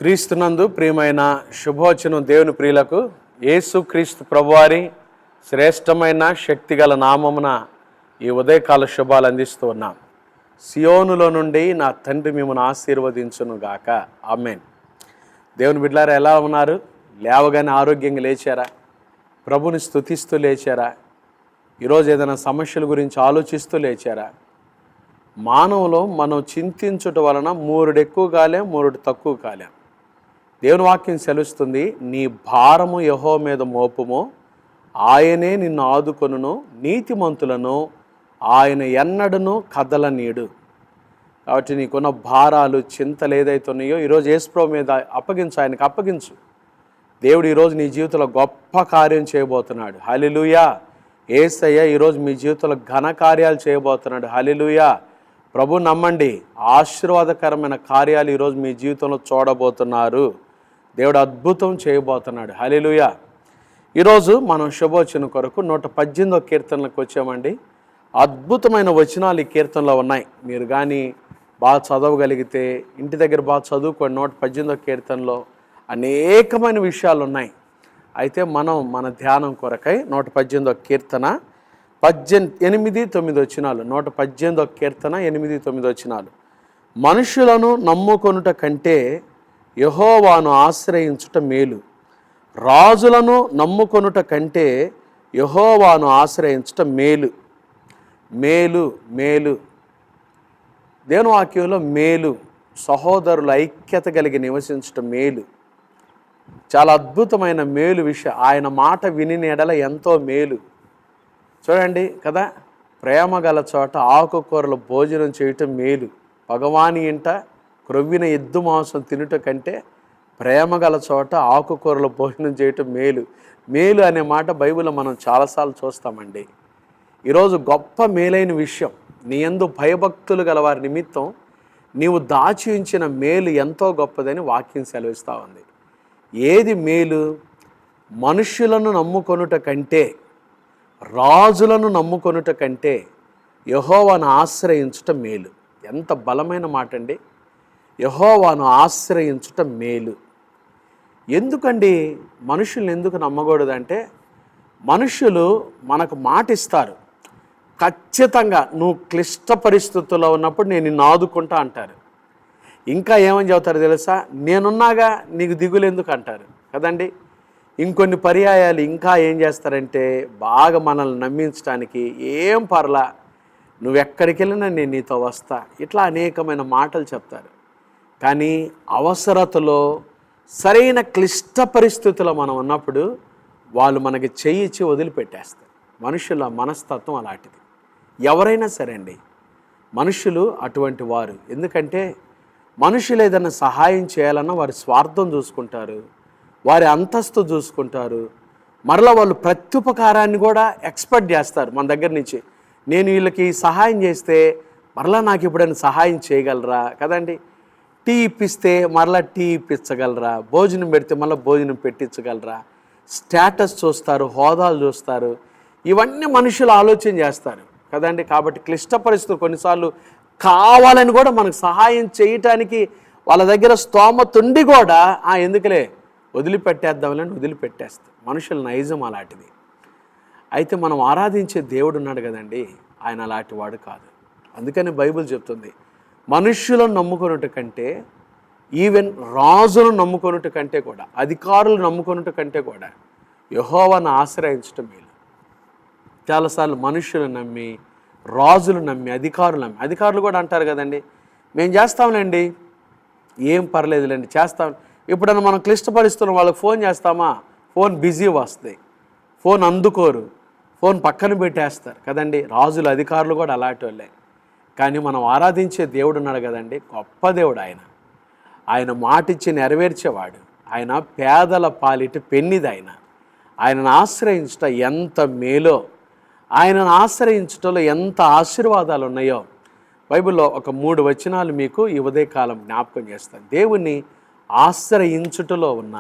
క్రీస్తునందు ప్రియమైన శుభవచనం దేవుని ప్రియులకు యేసు క్రీస్తు ప్రభువారి శ్రేష్టమైన శక్తిగల నామమున ఈ ఉదయకాల శుభాలు అందిస్తూ ఉన్నాం. సియోనులో నుండి నా తండ్రి మిమ్మల్ని ఆశీర్వదించును గాక. ఆమేన్. దేవుని బిడ్డలారా, ఎలా ఉన్నారు? లేవగానే ఆరోగ్యంగా లేచారా? ప్రభుని స్తుతిస్తూ లేచారా? ఈరోజు ఏదైనా సమస్యల గురించి ఆలోచిస్తూ లేచారా? మానవులో మనం చింతించుట వలన మూరుడు ఎక్కువ కాలేం, మూరుడు తక్కువ కాలేం. దేవుని వాక్యం సెలుస్తుంది, నీ భారము యెహోవా మీద మోపుము, ఆయనే నిన్ను ఆదుకొనును, నీతిమంతులను ఆయన ఎన్నడను కదలనీడు. కాబట్టి నీకున్న భారాలు, చింతలు ఏదైతే ఉన్నాయో ఈరోజు యేసుప్రభువు మీద అప్పగించు, ఆయనకు అప్పగించు. దేవుడు ఈరోజు నీ జీవితంలో గొప్ప కార్యం చేయబోతున్నాడు. హల్లెలూయా. యేసయ్య ఈరోజు మీ జీవితంలో ఘన కార్యాలు చేయబోతున్నాడు. హల్లెలూయా. ప్రభు నమ్మండి, ఆశీర్వాదకరమైన కార్యాలు ఈరోజు మీ జీవితంలో చూడబోతున్నారు. దేవుడు అద్భుతం చేయబోతున్నాడు. హల్లెలూయా. ఈరోజు మనం శుభవచనం కొరకు 118వ కీర్తనలకు వచ్చామండి. అద్భుతమైన వచనాలు ఈ కీర్తనలో ఉన్నాయి. మీరు కానీ బాగా చదవగలిగితే ఇంటి దగ్గర బాగా చదువుకోండి. 118వ కీర్తనలో అనేకమైన విషయాలు ఉన్నాయి. అయితే మనం మన ధ్యానం కొరకై 118వ కీర్తన 8-9 వచనాలు. 118వ కీర్తన 8-9 వచనాలు. మనుషులను నమ్ముకొనుట కంటే యెహోవాను ఆశ్రయించుట మేలు, రాజులను నమ్ముకొనుట కంటే యెహోవాను ఆశ్రయించుట మేలు. మేలు మేలు దేవుని వాక్యంలో మేలు, సహోదరుల ఐక్యత కలిగి నివసించటం మేలు. చాలా అద్భుతమైన మేలు విషయం. ఆయన మాట విని ఎడల ఎంతో మేలు. చూడండి కదా, ప్రేమ గల చోట ఆకుకూరల భోజనం చేయటం మేలు. భగవాని ఇంట క్రొవ్విన ఎద్దు మాంసం తినుట కంటే ప్రేమ గల చోట ఆకుకూరల భోజనం చేయటం మేలు. మేలు అనే మాట బైబిల్లో మనం చాలాసార్లు చూస్తామండి. ఈరోజు గొప్ప మేలైన విషయం, నీ యందు భయభక్తులు గల వారి నిమిత్తం నీవు దాచి ఉంచిన మేలు ఎంతో గొప్పదని వాక్యం సెలవిస్తూ ఉంది. ఏది మేలు? మనుష్యులను నమ్ముకొనుట కంటే, రాజులను నమ్ముకొనుట కంటే యెహోవాను ఆశ్రయించుట మేలు. ఎంత బలమైన మాట అండి. యెహోవాను ఆశ్రయించుట మేలు. ఎందుకండి మనుషుల్ని ఎందుకు నమ్మకూడదంటే, మనుషులు మనకు మాట ఇస్తారు, ఖచ్చితంగా నువ్వు క్లిష్ట పరిస్థితుల్లో ఉన్నప్పుడు నేను నిన్ను ఆదుకుంటా అంటారు. ఇంకా ఏమని చెబుతారు తెలుసా? నేనున్నాగా, నీకు దిగులు ఎందుకు అంటారు కదండి. ఇంకొన్ని పర్యాయాలు ఇంకా ఏం చేస్తారంటే, బాగా మనల్ని నమ్మించడానికి ఏం పర్లా, నువ్వెక్కడికి వెళ్ళినా నేను నీతో వస్తా, ఇట్లా అనేకమైన మాటలు చెప్తారు. కానీ అవసరతలో, సరైన క్లిష్ట పరిస్థితుల్లో మనం ఉన్నప్పుడు వాళ్ళు మనకి చెయ్యిచ్చి వదిలిపెట్టేస్తారు. మనుషుల మనస్తత్వం అలాంటిది. ఎవరైనా సరే అండి, మనుషులు అటువంటి వారు. ఎందుకంటే మనుషులు ఏదైనా సహాయం చేయాలన్నా వారి స్వార్థం చూసుకుంటారు, వారి అంతస్తు చూసుకుంటారు. మరలా వాళ్ళు ప్రత్యుపకారాన్ని కూడా ఎక్స్పెక్ట్ చేస్తారు మన దగ్గర నుంచి. నేను వీళ్ళకి సహాయం చేస్తే మరలా నాకు ఎప్పుడైనా సహాయం చేయగలరా కదండి. టీ ఇప్పిస్తే మరలా టీ ఇప్పించగలరా, భోజనం పెడితే మళ్ళీ భోజనం పెట్టించగలరా, స్టేటస్ చూస్తారు, హోదాలు చూస్తారు. ఇవన్నీ మనుషులు ఆలోచన చేస్తారు కదండి. కాబట్టి క్లిష్ట పరిస్థితులు కొన్నిసార్లు కావాలని కూడా మనకు సహాయం చేయటానికి వాళ్ళ దగ్గర స్తోమత ఉండి కూడా ఎందుకులే వదిలిపెట్టేద్దామని వదిలిపెట్టేస్తాం. మనుషుల నైజం అలాంటిది. అయితే మనం ఆరాధించే దేవుడు ఉన్నాడు కదండి, ఆయన అలాంటి వాడు కాదు. అందుకని బైబిల్ చెప్తుంది, మనుష్యులను నమ్ముకొనుట కంటే, ఈవెన్ రాజులను నమ్ముకొనుట కంటే కూడా, అధికారులు నమ్ముకొనుట కంటే కూడా యెహోవాను ఆశ్రయించటం మేలు. చాలాసార్లు మనుష్యులు నమ్మి, రాజులు నమ్మి, అధికారులు కూడా అంటారు కదండి, మేము చేస్తాంలేండి, ఏం పర్లేదులేండి చేస్తాం. ఎప్పుడైనా మనం క్లిష్టపరుస్తున్నాం, వాళ్ళకి ఫోన్ చేస్తామా, ఫోన్ బిజీ వస్తుంది, ఫోన్ అందుకోరు, ఫోన్ పక్కన పెట్టేస్తారు కదండి. రాజులు, అధికారులు కూడా అలాంటి వాళ్ళే. కానీ మనం ఆరాధించే దేవుడు ఉన్నాడు కదండి, గొప్ప దేవుడు ఆయన. ఆయన మాటిచ్చి నెరవేర్చేవాడు. ఆయన పేదల పాలిటి పెన్నిది. ఆయనను ఆశ్రయించట ఎంత మేలో, ఆయనను ఆశ్రయించటంలో ఎంత ఆశీర్వాదాలు ఉన్నాయో బైబిల్లో ఒక 3 వచనాలు మీకు ఈ ఉదయకాలం జ్ఞాపకం చేస్తాను. దేవుణ్ణి ఆశ్రయించుటలో ఉన్న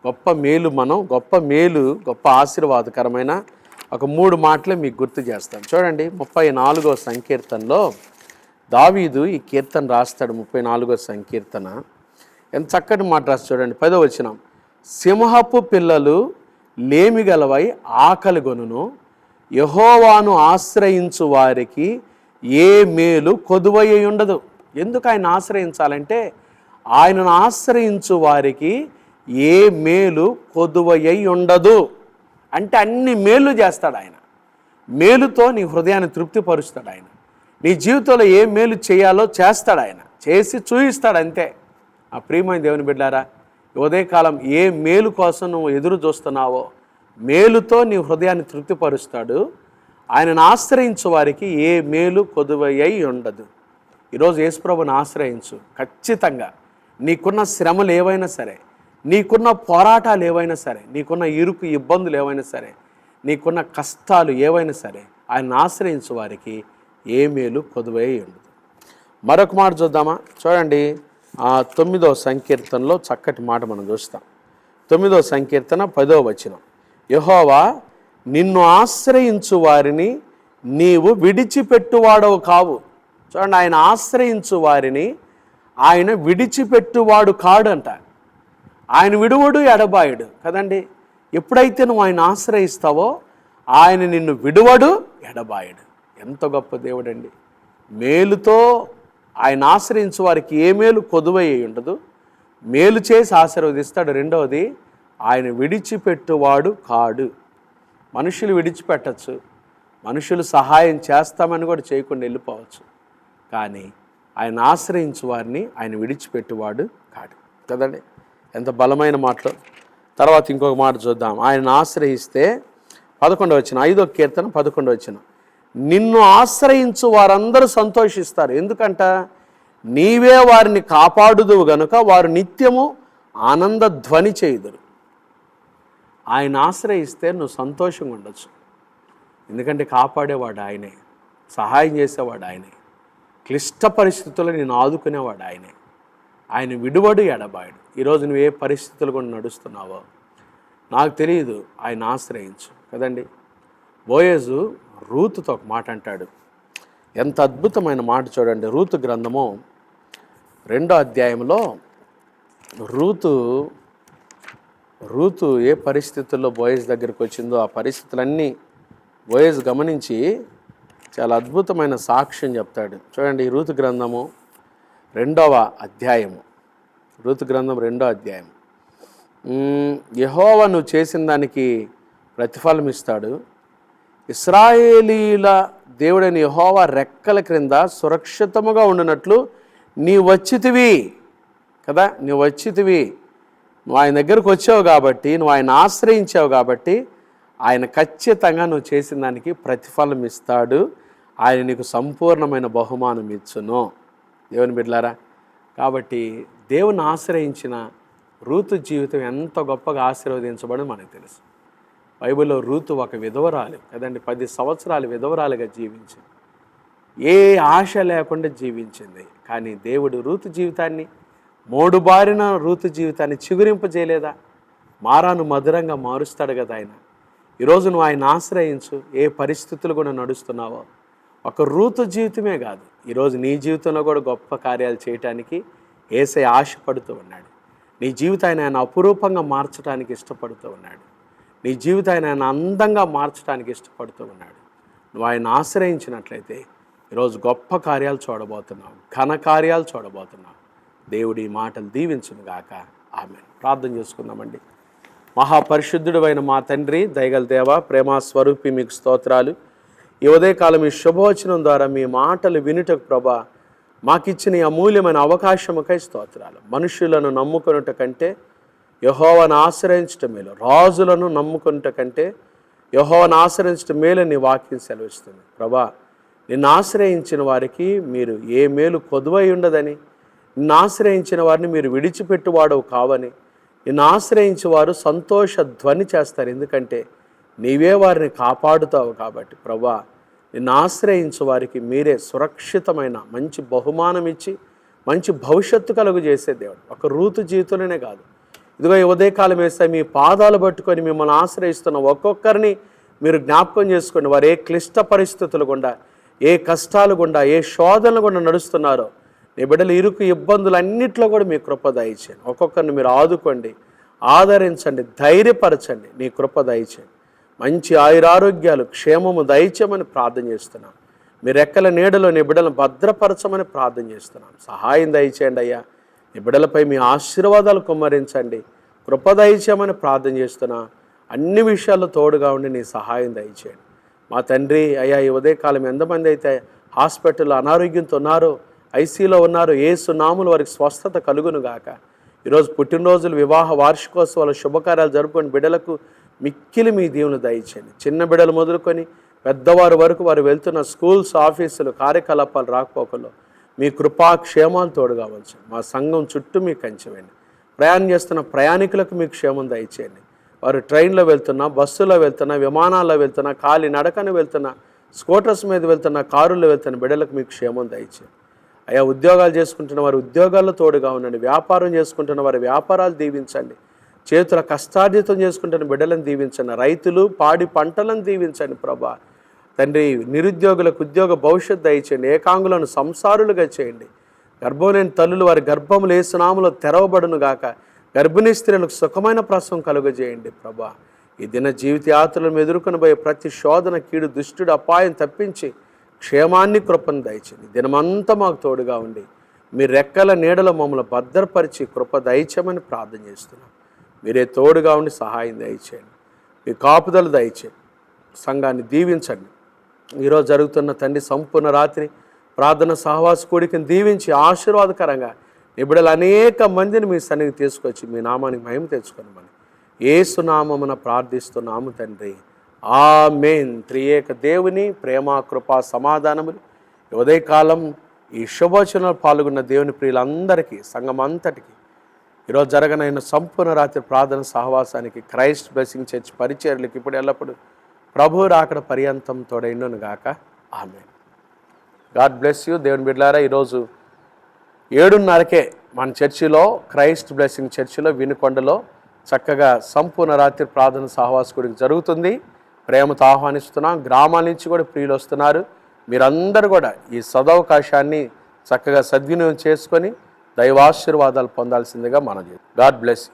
గొప్ప మేలు, గొప్ప ఆశీర్వాదకరమైన ఒక 3 మాటలే మీకు గుర్తు చేస్తాను. చూడండి, 34వ సంకీర్తనలో దావీదు ఈ కీర్తన రాస్తాడు. 34వ సంకీర్తన ఎంత చక్కటి మాట రాసి చూడండి. 10వ వచనం, సింహపు పిల్లలు లేమి గలవై ఆకలి గొనును, యెహోవాను ఆశ్రయించు వారికి ఏ మేలు కొదువయ్యి ఉండదు. ఎందుకు ఆయన ఆశ్రయించాలంటే ఆయనను ఆశ్రయించు వారికి ఏ మేలు కొదువయ్యి ఉండదు. అంటే అన్ని మేలు చేస్తాడు ఆయన. మేలుతో నీ హృదయాన్ని తృప్తిపరుస్తాడు ఆయన. నీ జీవితంలో ఏ మేలు చేయాలో చేస్తాడు ఆయన, చేసి చూపిస్తాడు అంతే. ఆ ప్రియమైన దేవుని బిడ్డారా, ఉదయకాలం ఏ మేలు కోసం నువ్వు ఎదురు చూస్తున్నావో మేలుతో నీ హృదయాన్ని తృప్తిపరుస్తాడు. ఆయనను ఆశ్రయించు వారికి ఏ మేలు కొదువయ్యి ఉండదు. ఈరోజు యేసుప్రభుని ఆశ్రయించు. ఖచ్చితంగా నీకున్న శ్రమలు ఏవైనా సరే, నీకున్న పోరాటాలు ఏవైనా సరే, నీకున్న ఇరుకు ఇబ్బందులు ఏవైనా సరే, నీకున్న కష్టాలు ఏవైనా సరే, ఆయనను ఆశ్రయించు వారికి ఏ మేలు కొదువయ్యి ఉండదు. మరొక మాట చూద్దామా? చూడండి, 9వ సంకీర్తనలో చక్కటి మాట మనం చూస్తాం. 9వ సంకీర్తన 10వ వచనం, యెహోవా నిన్ను ఆశ్రయించు వారిని నీవు విడిచిపెట్టువాడవు కావు. చూడండి, ఆయన ఆశ్రయించు వారిని ఆయన విడిచిపెట్టువాడు కాడంట. ఆయన విడువడు ఎడబాయుడు కదండి. ఎప్పుడైతే నువ్వు ఆయన ఆశ్రయిస్తావో ఆయన నిన్ను విడువడు ఎడబాయుడు. ఎంత గొప్ప దేవుడండి. మేలుతో ఆయన ఆశ్రయించు వారికి ఏ మేలు కొదువయ్యి ఉండదు. మేలు చేసి ఆశీర్వదిస్తాడు. రెండవది, ఆయన విడిచిపెట్టువాడు కాడు. మనుషులు విడిచిపెట్టచ్చు, మనుషులు సహాయం చేస్తామని కూడా చేయకుండా వెళ్ళిపోవచ్చు, కానీ ఆయన ఆశ్రయించు వారిని ఆయన విడిచిపెట్టువాడు కాడు కదండి. ఎంత బలమైన మాటలు. తర్వాత ఇంకొక మాట చూద్దాం. ఆయన ఆశ్రయిస్తే 11వ వచనం, 5వ కీర్తన 11వ వచనం, నిన్ను ఆశ్రయించు వారందరూ సంతోషిస్తారు. ఎందుకంట నీవే వారిని కాపాడుదువు గనుక వారు నిత్యము ఆనంద ధ్వని చేయుదురు. ఆయన ఆశ్రయిస్తే నువ్వు సంతోషంగా ఉండొచ్చు. ఎందుకంటే కాపాడేవాడు ఆయనే, సహాయం చేసేవాడు ఆయనే, క్లిష్ట పరిస్థితుల్లో నేను ఆదుకునేవాడు ఆయనే. ఆయన విడువడు ఎడబాయుడు. ఈరోజు నువ్వు ఏ పరిస్థితులు కూడా నడుస్తున్నావో నాకు తెలియదు, ఆయన ఆశ్రయించు కదండి. బోయేజు రూతుతో ఒక మాట అంటాడు. ఎంత అద్భుతమైన మాట చూడండి. రూతు గ్రంథము 2వ అధ్యాయంలో రూతు ఏ పరిస్థితుల్లో బోయేజ్ దగ్గరికి వచ్చిందో ఆ పరిస్థితులన్నీ బోయేజ్ గమనించి చాలా అద్భుతమైన సాక్ష్యం చెప్తాడు. చూడండి, రూతు గ్రంథము 2వ అధ్యాయము, రూతు గ్రంథం 2వ అధ్యాయం. యెహోవా నువ్వు చేసిన దానికి ప్రతిఫలం ఇస్తాడు. ఇశ్రాయేలీల దేవుడైన యెహోవా రెక్కల క్రింద సురక్షితముగా ఉండినట్లు నీ వచ్చితివి కదా. నువ్వు వచ్చితివి, నువ్వు ఆయన దగ్గరకు వచ్చావు కాబట్టి, నువ్వు ఆయన ఆశ్రయించావు కాబట్టి ఆయన ఖచ్చితంగా నువ్వు చేసిన దానికి ప్రతిఫలం ఇస్తాడు. ఆయన నీకు సంపూర్ణమైన బహుమానం ఇచ్చును. దేవుని బిడ్డలారా, కాబట్టి దేవుని ఆశ్రయించిన రూతు జీవితం ఎంత గొప్పగా ఆశీర్వదించబడి మనకు తెలుసు. బైబిల్లో రూతు ఒక విధవరాలు కదండి. 10 సంవత్సరాలు విధవరాలుగా జీవించింది. ఏ ఆశ లేకుండా జీవించింది. కానీ దేవుడు రూతు జీవితాన్ని, మోడుబారిన రూతు జీవితాన్ని చిగురింపజేయలేదా? మారాను మధురంగా మారుస్తాడు కదా ఆయన. ఈరోజు నువ్వు ఆయన ఆశ్రయించు. ఏ పరిస్థితులు కూడా నడుస్తున్నావో, ఒక రూతు జీవితమే కాదు, ఈరోజు నీ జీవితంలో కూడా గొప్ప కార్యాలు చేయటానికి యేసయ్య ఆశపడుతూ ఉన్నాడు. నీ జీవితాన్ని ఆయన అపురూపంగా మార్చడానికి ఇష్టపడుతూ ఉన్నాడు. నీ జీవితాన్ని ఆయన అందంగా మార్చడానికి ఇష్టపడుతూ ఉన్నాడు. నువ్వు ఆయన ఆశ్రయించినట్లయితే ఈరోజు గొప్ప కార్యాలు చూడబోతున్నావు, ఘన కార్యాలు చూడబోతున్నావు. దేవుడి మాటలు దీవించును గాక. ఆమేన్. ప్రార్థన చేసుకుందామండి. మహాపరిశుద్ధుడు అయిన మా తండ్రి, దయగల దేవ, ప్రేమ స్వరూపి, మీకు స్తోత్రాలు. ఈ ఉదయకాలం ఈ శుభవచనం ద్వారా మీ మాటలు వినుటకు ప్రభా మాకిచ్చిన ఈ అమూల్యమైన అవకాశముకై స్తోత్రాలు. మనుషులను నమ్ముకొనుట కంటే యెహోవాను ఆశ్రయించటం మేలు, రాజులను నమ్ముకొనుట కంటే యెహోవాను ఆశ్రయించటం మేలు నీ వాక్యం సెలవిస్తుంది. ప్రభా, నిన్ను ఆశ్రయించిన వారికి మీరు ఏ మేలు కొదువై ఉండదని, నిన్ను ఆశ్రయించిన వారిని మీరు విడిచిపెట్టువాడవు కావని, నిన్ను ఆశ్రయించి వారు సంతోష ధ్వని చేస్తారు. ఎందుకంటే నీవే వారిని కాపాడుతావు కాబట్టి ప్రభా, నిన్ను ఆశ్రయించు వారికి మీరే సురక్షితమైన మంచి బహుమానం ఇచ్చి మంచి భవిష్యత్తు కలుగు చేసే దేవుడు. ఒక రూతు జీవితంలోనే కాదు, ఇదిగో ఈ ఉదయకాలం వేస్తే మీ పాదాలు పట్టుకొని మిమ్మల్ని ఆశ్రయిస్తున్న ఒక్కొక్కరిని మీరు జ్ఞాపకం చేసుకోండి. వారు ఏ క్లిష్ట పరిస్థితులు గుండా, ఏ కష్టాలు గుండా, ఏ శోధనలు గుండా నడుస్తున్నారో నీ బిడ్డలు ఇరుకు ఇబ్బందులు అన్నింటిలో కూడా మీ కృప దయచేయండి. ఒక్కొక్కరిని మీరు ఆదుకోండి, ఆదరించండి, ధైర్యపరచండి. నీ కృప దయచేయండి. మంచి ఆయురారోగ్యాలు, క్షేమము దయచేయమని ప్రార్థన చేస్తున్నాం. మీ రెక్కల నీడలో నీ బిడ్డలను భద్రపరచమని ప్రార్థన చేస్తున్నాం. సహాయం దయచేయండి అయ్యా. నీ బిడ్డలపై మీ ఆశీర్వాదాలు కుమ్మరించండి. కృప దయచేయమని ప్రార్థన చేస్తున్నా. అన్ని విషయాల్లో తోడుగా ఉండి నీ సహాయం దయచేయండి. మా తండ్రి అయ్యా, ఈ ఉదయకాలం ఎంతమంది అయితే హాస్పిటల్లో అనారోగ్యంతో ఉన్నారో, ఐసీలో ఉన్నారో, యేసు నామములో వారికి స్వస్థత కలుగును గాక. ఈరోజు పుట్టినరోజులు, వివాహ వార్షికోత్సవాలు, శుభకార్యాలు జరుపుకొని బిడ్డలకు మిక్కిలి మీ దీవెన దయచేయండి. చిన్న బిడ్డలు మొదలుకొని పెద్దవారి వరకు వారు వెళ్తున్న స్కూల్స్, ఆఫీసులు, కార్యకలాపాలు, రాకపోకల్లో మీ కృపాక్షేమాలు తోడుగా ఉంచండి. మా సంఘం చుట్టూ మీ కంచెవేయండి. ప్రయాణం చేస్తున్న ప్రయాణికులకు మీ క్షేమం దయచేయండి. వారు ట్రైన్లో వెళ్తున్నా, బస్సులో వెళ్తున్నా, విమానాల్లో వెళ్తున్నా, కాలి నడకను వెళ్తున్నా, స్కూటర్స్ మీద వెళ్తున్నా, కారుల్లో వెళ్తున్న బిడ్డలకు మీ క్షేమం దయచేయండి. అయ్యా, ఉద్యోగాలు చేసుకుంటున్న వారు ఉద్యోగాల్లో తోడుగా ఉండండి. వ్యాపారం చేసుకుంటున్న వారి వ్యాపారాలు దీవించండి. చేతుల కష్టార్జితం చేసుకుంటున్న బిడ్డలను దీవించండి. రైతులు పాడి పంటలను దీవించండి ప్రభా. తండ్రి, నిరుద్యోగులకు ఉద్యోగ భవిష్యత్తు దయచేయండి. ఏకాంగులను సంసారులుగా చేయండి. గర్భం లేని తల్లులు వారి గర్భములు యేసు నామములో తెరవబడును గాక. గర్భిణీ స్త్రీలకు సుఖమైన ప్రసవం కలుగజేయండి ప్రభా. ఈ దిన జీవిత యాత్రలను ఎదుర్కొని పోయే ప్రతి శోధన, కీడు, దుష్టుడు, అపాయం తప్పించి క్షేమాన్ని, కృపను దయచేయండి. దినమంతా మాకు తోడుగా ఉండి మీ రెక్కల నీడలో మమ్మల్ని భద్రపరిచి కృప దయచేయమని ప్రార్థన చేస్తున్నాం. మీరే తోడుగా ఉండి సహాయం దయచేయండి. మీ కాపుదల దయచేయండి. సంఘాన్ని దీవించండి. ఈరోజు జరుగుతున్న తండ్రి సంపూర్ణ రాత్రి ప్రార్థన సహవాస కూడికను దీవించి ఆశీర్వాదకరంగా నీ బిడ్డలు అనేక మందిని మీ సన్నిధికి తీసుకొచ్చి మీ నామానికి మహిమ తెచ్చుకోనమని యేసు నామమున ప్రార్థిస్తున్నాము తండ్రి. ఆమేన్. త్రియేక దేవుని ప్రేమ, కృప, సమాధానములు ఉదయకాలం ఈ శుభవచనాలు పాల్గొన్న దేవుని ప్రియులందరికీ, సంఘం అంతటికి ఈరోజు జరగనైన సంపూర్ణ రాత్రి ప్రార్థన సహవాసానికి, క్రైస్ట్ బ్లెస్సింగ్ చర్చ్ పరిచర్యలకు ఇప్పుడు ఎల్లప్పుడు ప్రభు రాకడ పర్యంతం తోడైండును గాక. ఆమేన్. God bless you. దేవుని బిడ్డలారా, ఈరోజు 7:30కే మన చర్చిలో, క్రైస్ట్ బ్లెస్సింగ్ చర్చిలో వినుకొండలో చక్కగా సంపూర్ణ రాత్రి ప్రార్థన సహవాసకుడికి జరుగుతుంది. ప్రేమతో ఆహ్వానిస్తున్నాం. గ్రామాల నుంచి కూడా ప్రియులు వస్తున్నారు. మీరందరూ కూడా ఈ సదవకాశాన్ని చక్కగా సద్వినియోగం చేసుకొని దైవాశీర్వాదాలు పొందాల్సిందిగా మనవి. God bless you.